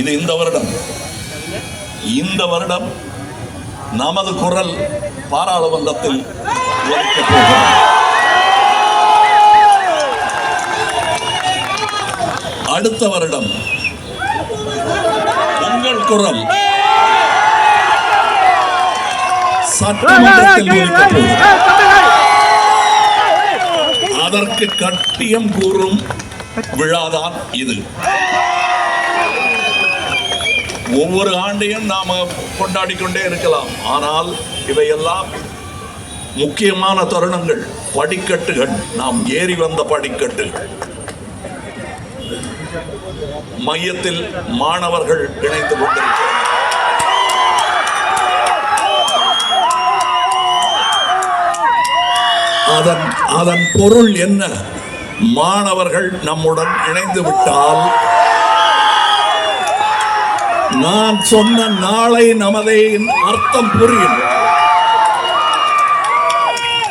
இது இந்த வருடம் நமது குரல் பாராளுமன்றத்தில் அடுத்த வருடம் உங்கள் குரல் சட்டமன்றத்தில் அதற்கு கட்டியம் கூறும் விழாதான் இது. ஒவ்வொரு ஆண்டையும் நாம கொண்டாடிக்கொண்டே இருக்கலாம். ஆனால் இவையெல்லாம் முக்கியமான தருணங்கள், படிக்கட்டுகள், நாம் ஏறி வந்த படிக்கட்டுகள். மையத்தில் மாணவர்கள் இணைந்து கொண்டிருக்கிறார்கள். அதன் பொருள் என்ன? மாணவர்கள் நம்முடன் இணைந்து விட்டால் நான் சொன்ன நாளை நமதே அர்த்தம் புரியும்.